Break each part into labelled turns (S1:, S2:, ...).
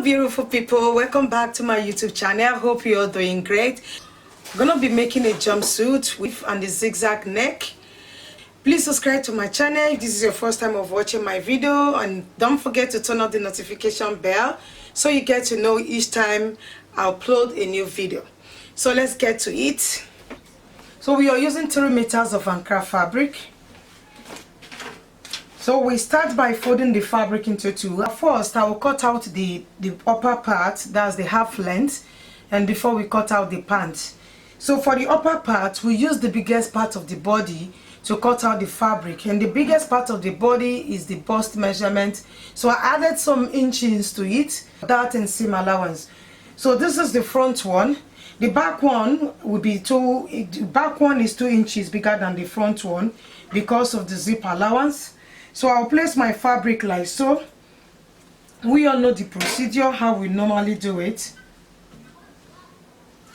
S1: beautiful people, welcome back to my YouTube channel. I hope you're doing great. I'm gonna be making a jumpsuit with and the zigzag neck. Please subscribe to my channel if this is your first time of watching my video, and don't forget to turn on the notification bell so you get to know each time I upload a new video. So let's get to it. So we are using 3 meters of Ankara fabric. So we start by folding the fabric into 2. First, I will cut out the upper part, that's the half length, and before we cut out the pants. So for the upper part, we use the biggest part of the body to cut out the fabric, and the biggest part of the body is the bust measurement. So I added some inches to it, that and seam allowance. So this is the front one. The back one will be the back one is 2 inches bigger than the front one because of the zip allowance. So I'll place my fabric like so. We all know the procedure, how we normally do it.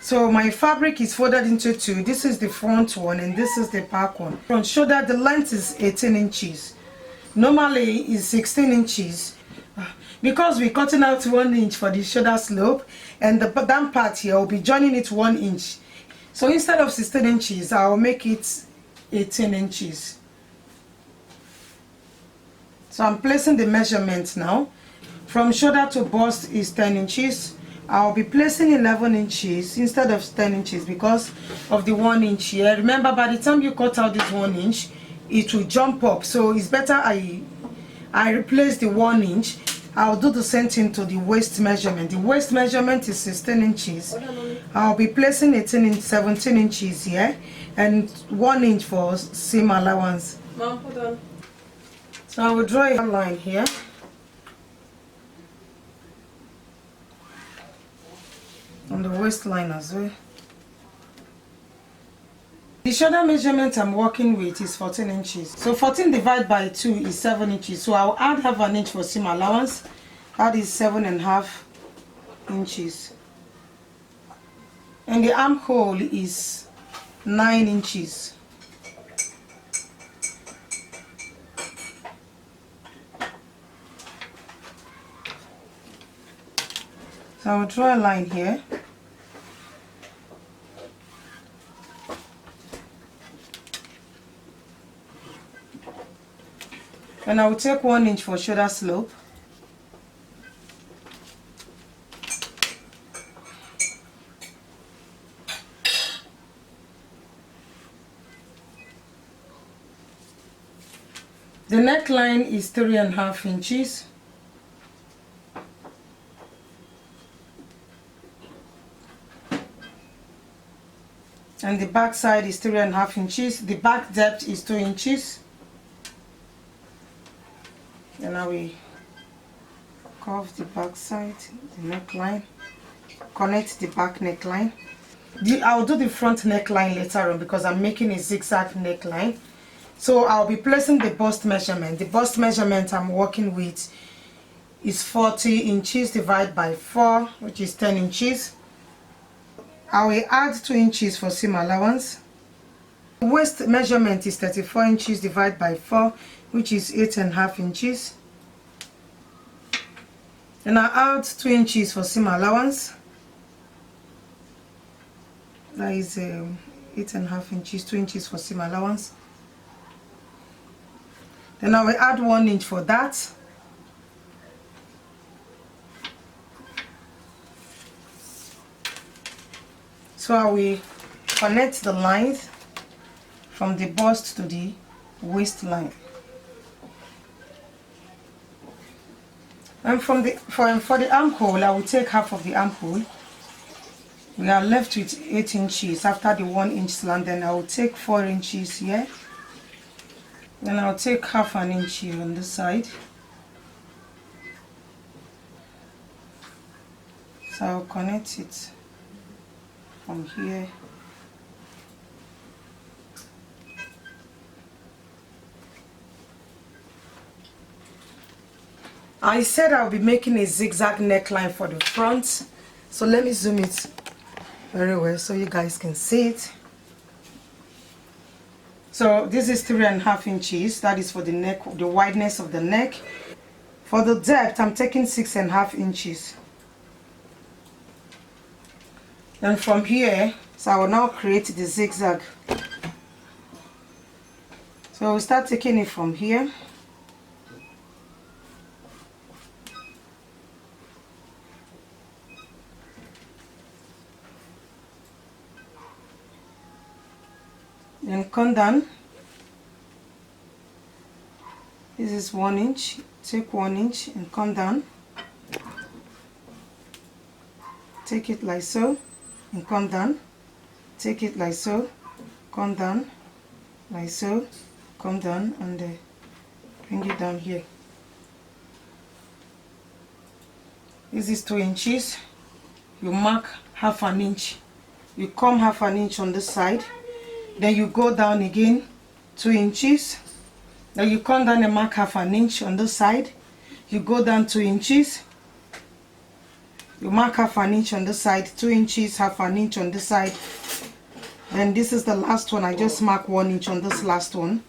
S1: So my fabric is folded into 2. This is the front one and this is the back one. Front shoulder, the length is 18 inches. Normally is 16 inches. Because we're cutting out 1 inch for the shoulder slope, and the down part here, I'll be joining it 1 inch. So instead of 16 inches, I'll make it 18 inches. So I'm placing the measurement now. From shoulder to bust is 10 inches. I'll be placing 11 inches instead of 10 inches because of the 1 inch here. Remember, by the time you cut out this 1 inch, it will jump up. So it's better I replace the 1 inch. I'll do the same thing to the waist measurement. The waist measurement is 16 inches. I'll be placing 17 inches here and 1 inch for seam allowance.
S2: Mom, hold on.
S1: So I will draw a line here. On the waistline as well. The shoulder measurement I'm working with is 14 inches. So 14 divided by 2 is 7 inches. So I'll add half an inch for seam allowance. That is 7.5 inches. And the armhole is 9 inches. So I will draw a line here. And I will take 1 inch for shoulder slope. The neckline is 3.5 inches. And the back side is 3.5 inches. The back depth is 2 inches. And now we curve the back side, the neckline, connect the back neckline. I'll do the front neckline later on because I'm making a zigzag neckline. So I'll be placing the bust measurement. The bust measurement I'm working with is 40 inches divided by 4, which is 10 inches. I will add 2 inches for seam allowance. The waist measurement is 34 inches divided by 4, which is 8.5 inches. And I add 2 inches for seam allowance. That is 8.5 inches, 2 inches for seam allowance. Then I will add 1 inch for that. So I will connect the lines from the bust to the waistline. And for the armhole, I will take half of the armhole. We are left with 8 inches after the 1 inch slant. Then I will take 4 inches here. Then I'll take half an inch here on this side. So I'll connect it from here. I said I'll be making a zigzag neckline for the front. So let me zoom it very well so you guys can see it. So this is 3.5 inches. That is for the neck, the wideness of the neck. For the depth, I'm taking 6.5 inches. And from here, so I will now create the zigzag. So we'll start taking it from here. Then come down. This is 1 inch. Take 1 inch and come down. Take it like so and come down. Take it like so, come down, like so, come down, and bring it down here. This is 2 inches. You mark half an inch. You come half an inch on this side. Then you go down again 2 inches. Then you come down and mark half an inch on this side. You go down 2 inches. You mark half an inch on this side, 2 inches, half an inch on this side. And this is the last one. I just mark 1 inch on this last one.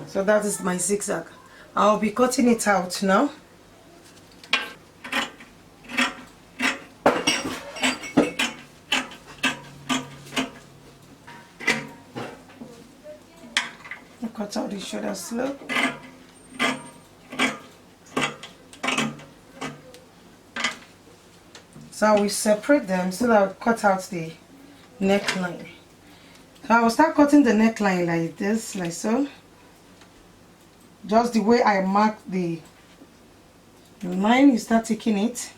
S1: So that is my zigzag. I'll be cutting it out now. I cut out the shoulder slope. So I will separate them so that I'll cut out the neckline. So I will start cutting the neckline like this, like so. Just the way I marked the line, you start taking it.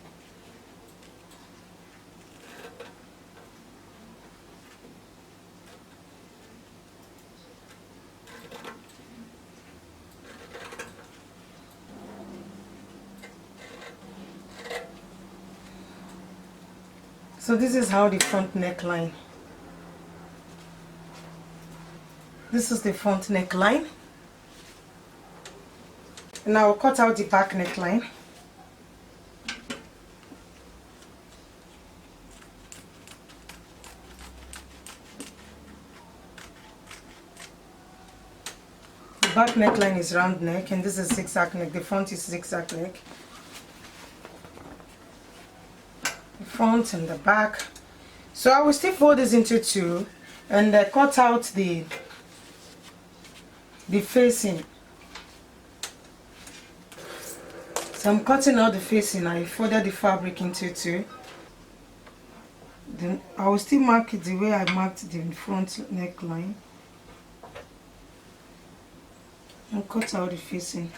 S1: So this is how the front neckline. This is the front neckline. And I will cut out the back neckline. The back neckline is round neck and this is zigzag neck. The front is zigzag neck. The front and the back. So I will still fold this into two and cut out the facing. So I'm cutting out the facing. I folded the fabric into two. Then I will still mark it the way I marked the front neckline. And cut out the facing.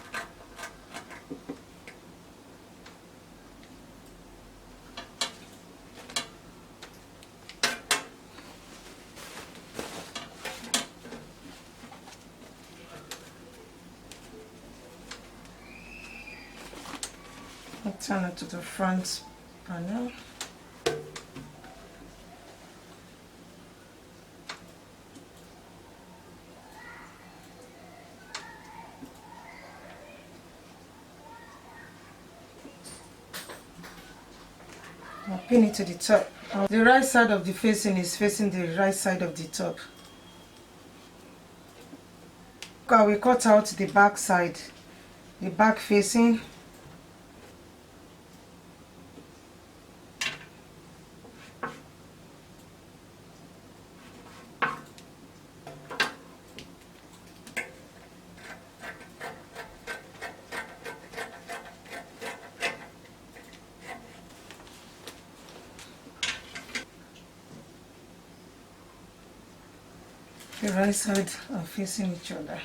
S1: Turn it to the front panel. I'll pin it to the top. The right side of the facing is facing the right side of the top. I will cut out the back side, the back facing. The right side are facing each other.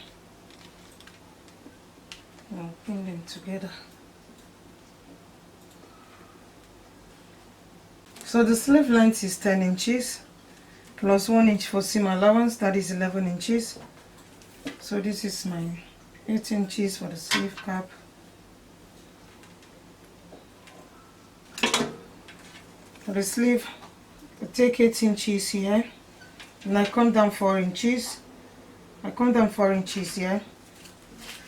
S1: I'll pin them together. So the sleeve length is 10 inches plus 1 inch for seam allowance, that is 11 inches. So this is my 8 inches for the sleeve cap. For the sleeve, I take 8 inches here. And I come down 4 inches. I come down 4 inches here.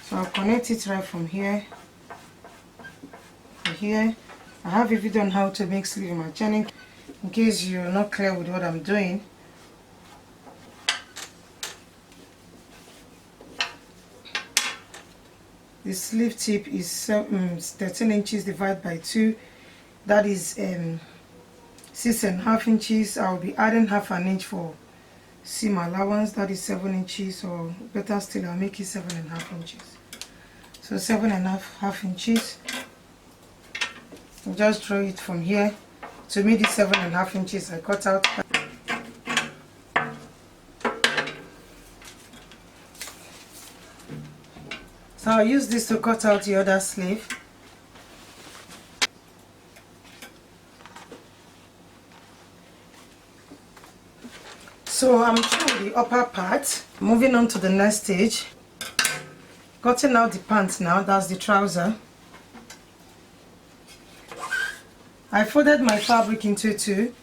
S1: So I'll connect it right from here to here. I have a video on how to make sleeve in my channel in case you're not clear with what I'm doing. The sleeve tip is 13 inches divided by 2. That is 6.5 inches. I'll be adding half an inch for seam allowance, that is 7 inches, or better still I'll make it 7.5 inches. So 7.5 inches. I'll just draw it from here to meet the 7.5 inches I cut out. So I'll use this to cut out the other sleeve. So I'm through the upper part. Moving on to the next stage. Cutting out the pants now, that's the trouser. I folded my fabric into two.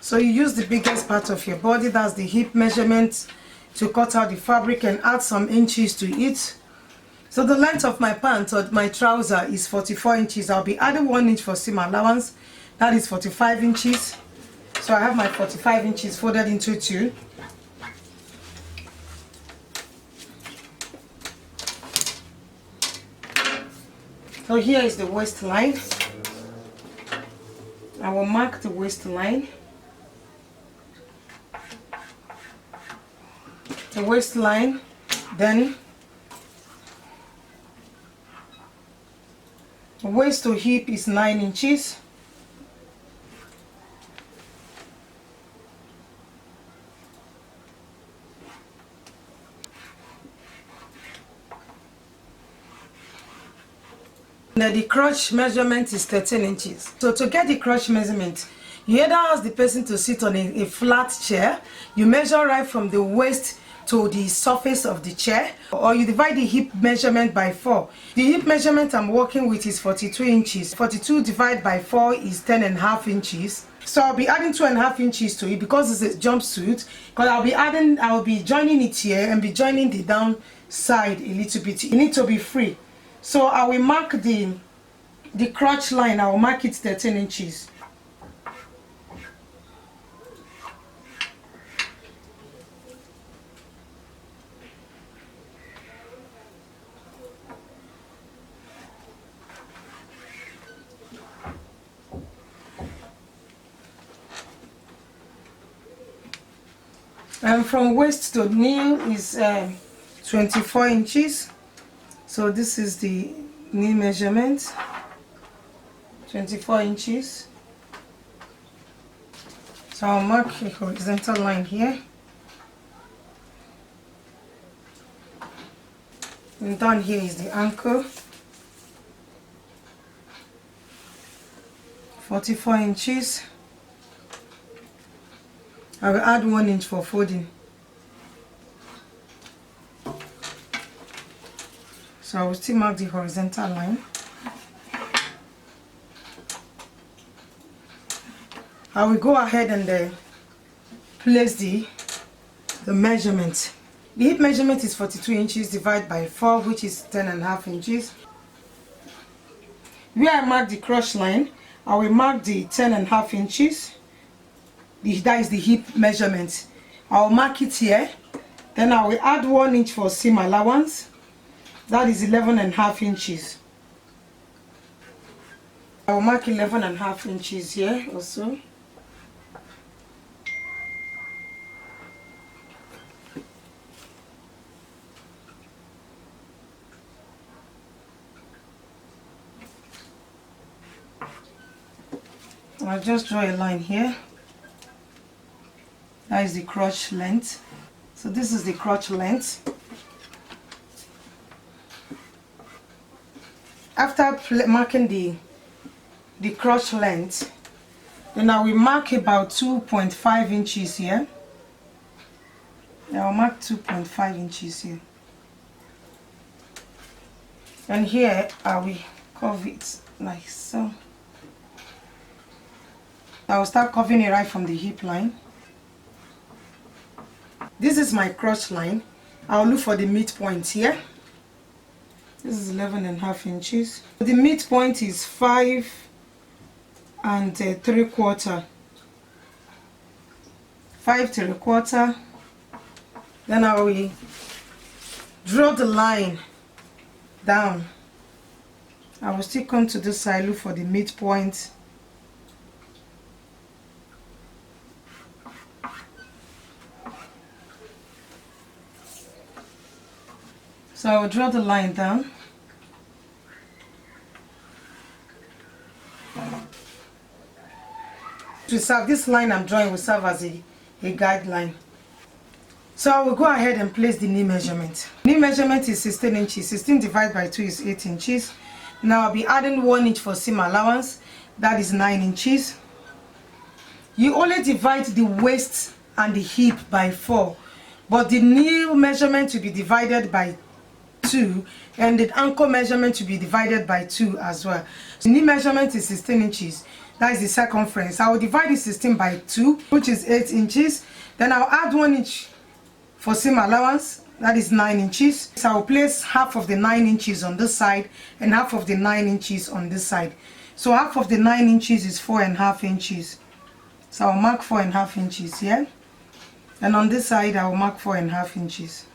S1: So you use the biggest part of your body, that's the hip measurement, to cut out the fabric and add some inches to it. So the length of my pants or my trouser is 44 inches. I'll be adding 1 inch for seam allowance, that is 45 inches. So I have my 45 inches folded into two. So here is the waistline. I will mark the waistline. The waistline, then waist to hip is 9 inches. Now the crotch measurement is 13 inches. So to get the crotch measurement, you either ask the person to sit on a flat chair, you measure right from the waist to the surface of the chair, or you divide the hip measurement by 4. The hip measurement I'm working with is 42 inches. 42 divided by 4 is 10.5 inches. So I'll be adding 2.5 inches to it because it's a jumpsuit. Because I'll be joining it here and be joining the down side a little bit. You need to be free. So I will mark the crotch line. I will mark it 13 inches. And from waist to knee is 24 inches. So this is the knee measurement, 24 inches. So I'll mark a horizontal line here. And down here is the ankle, 44 inches. I will add 1 inch for folding. So I will still mark the horizontal line. I will go ahead and place the measurement. The hip measurement is 42 inches divided by 4, which is 10.5 inches. Where I mark the crotch line, I will mark the 10.5 inches. That is the hip measurement. I will mark it here. Then I will add 1 inch for seam allowance. That is 11.5 inches. I will mark 11.5 inches here also. I'll just draw a line here. That is the crotch length. So this is the crotch length. After marking the crotch length, then I will mark about 2.5 inches here. I will mark 2.5 inches here. And here I will curve it like so. I will start curving it right from the hip line. This is my crotch line. I will look for the midpoint here. This is 11.5 inches. The midpoint is 5 3/4. 5 3/4. Then I will draw the line down. I will still come to this side, look for the midpoint. So I will draw the line down. To serve, this line I'm drawing will serve as a guideline. So I will go ahead and place the knee measurement. Knee measurement is 16 inches. 16 divided by 2 is 8 inches. Now I'll be adding 1 inch for seam allowance. That is 9 inches. You only divide the waist and the hip by 4. But the knee measurement will be divided by 2. And the ankle measurement will be divided by 2 as well. So knee measurement is 16 inches. That is the circumference. I will divide the 16 by 2, which is 8 inches. Then I'll add 1 inch for seam allowance. That is 9 inches. So I'll place half of the 9 inches on this side and half of the 9 inches on this side. So half of the 9 inches is 4.5 inches. So I'll mark 4.5 inches here. And on this side, I will mark 4.5 inches.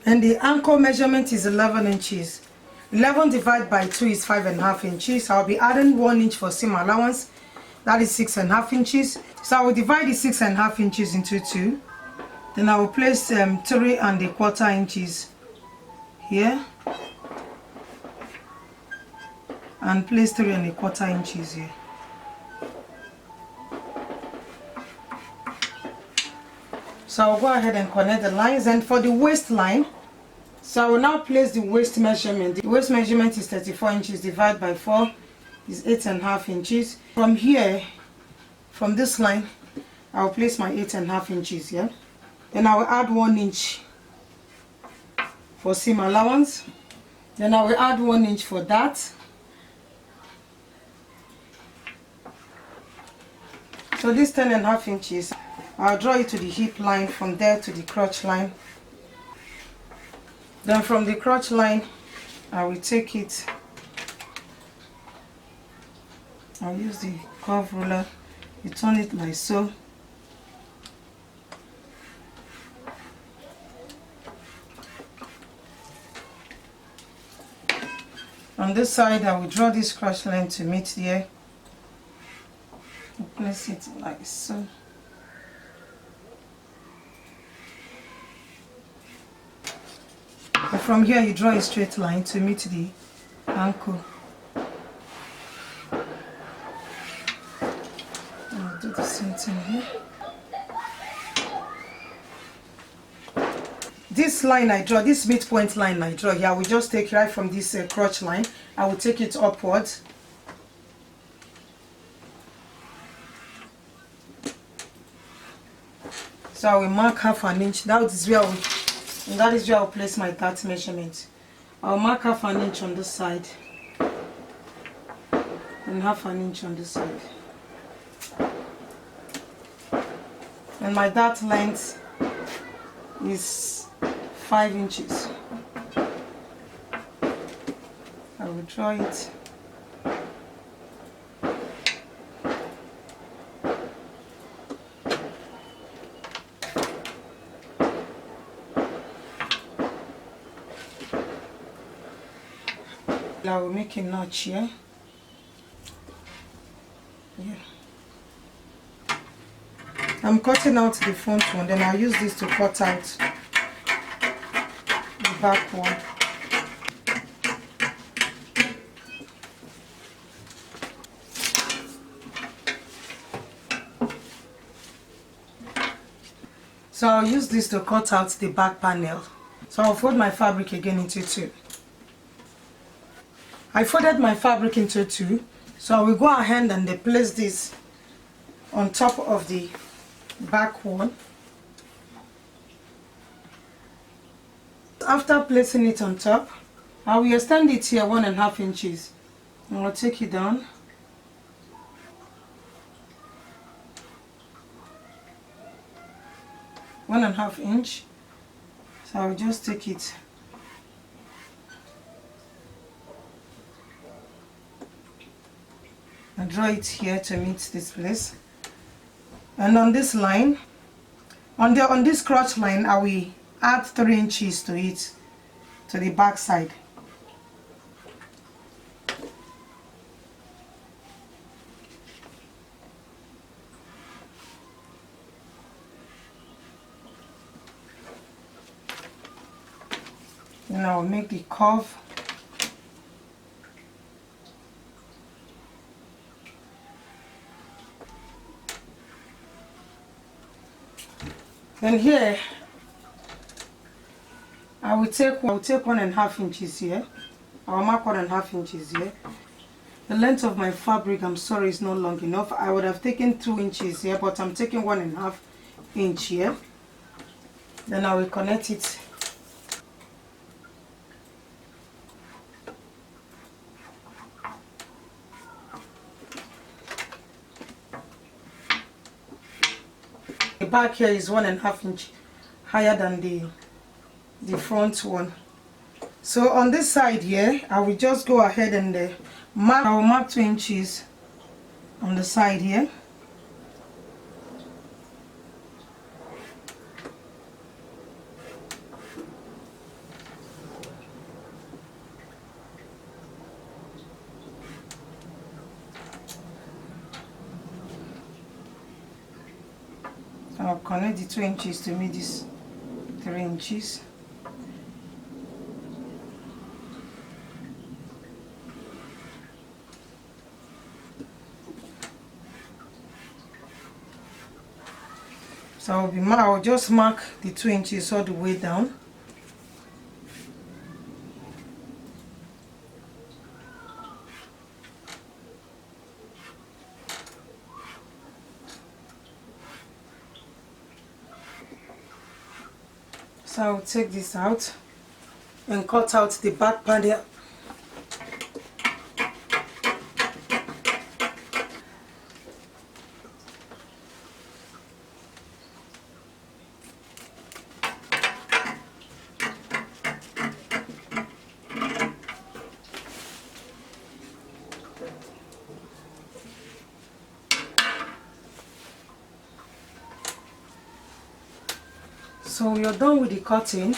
S1: And the ankle measurement is 11 inches. 11 divided by 2 is 5.5 inches. I'll be adding 1 inch for seam allowance. That is 6.5 inches. So I will divide the 6.5 inches into 2. Then I will place 3¼ inches here. And place 3¼ inches here. So I'll go ahead and connect the lines. And for the waistline, so I will now place the waist measurement. The waist measurement is 34 inches divided by 4 is 8.5 inches. From here, from this line, I will place my 8.5 inches here. Then I will add 1 inch for seam allowance. Then I will add 1 inch for that. So this 10.5 inches, I'll draw it to the hip line, from there to the crotch line. Then from the crotch line, I will take it, I'll use the curve ruler, you turn it like so. On this side, I will draw this crotch line to meet here. Place it like so. And from here, you draw a straight line to meet the ankle. I'll do the same thing here. This line I draw, this midpoint line I draw here, I will just take right from this crotch line. I will take it upwards. So I will mark 1/2 inch. That is where I will place my dart measurement. I will mark 1/2 inch on this side and 1/2 inch on this side. And my dart length is 5 inches. I will draw it. I will make a notch here. I'm cutting out the front one, then I'll use this to cut out the back one. So I'll use this to cut out the back panel. So I'll fold my fabric again into 2. I folded my fabric into 2, so I will go ahead and place this on top of the back one. After placing it on top, I will extend it here 1.5 inches. And I'll take it down. One and a half inch. So I will just take it and draw it here to meet this place. And on this line, on this crotch line, I will add 3 inches to it, to the back side. Then I will make the curve. Then here I will take 1.5 inches here. I will mark 1.5 inches here. The length of my fabric, I'm sorry, is not long enough. I would have taken 2 inches here, but I'm taking 1.5 inch here. Then I will connect it. The back here is 1.5 inch higher than the front one. So on this side here, I will just go ahead and mark. I will mark 2 inches on the side here. I'll connect the 2 inches to make this 3 inches. So I'll just mark the 2 inches all the way down. So I'll take this out and cut out the back part here. So you're done with the cutting.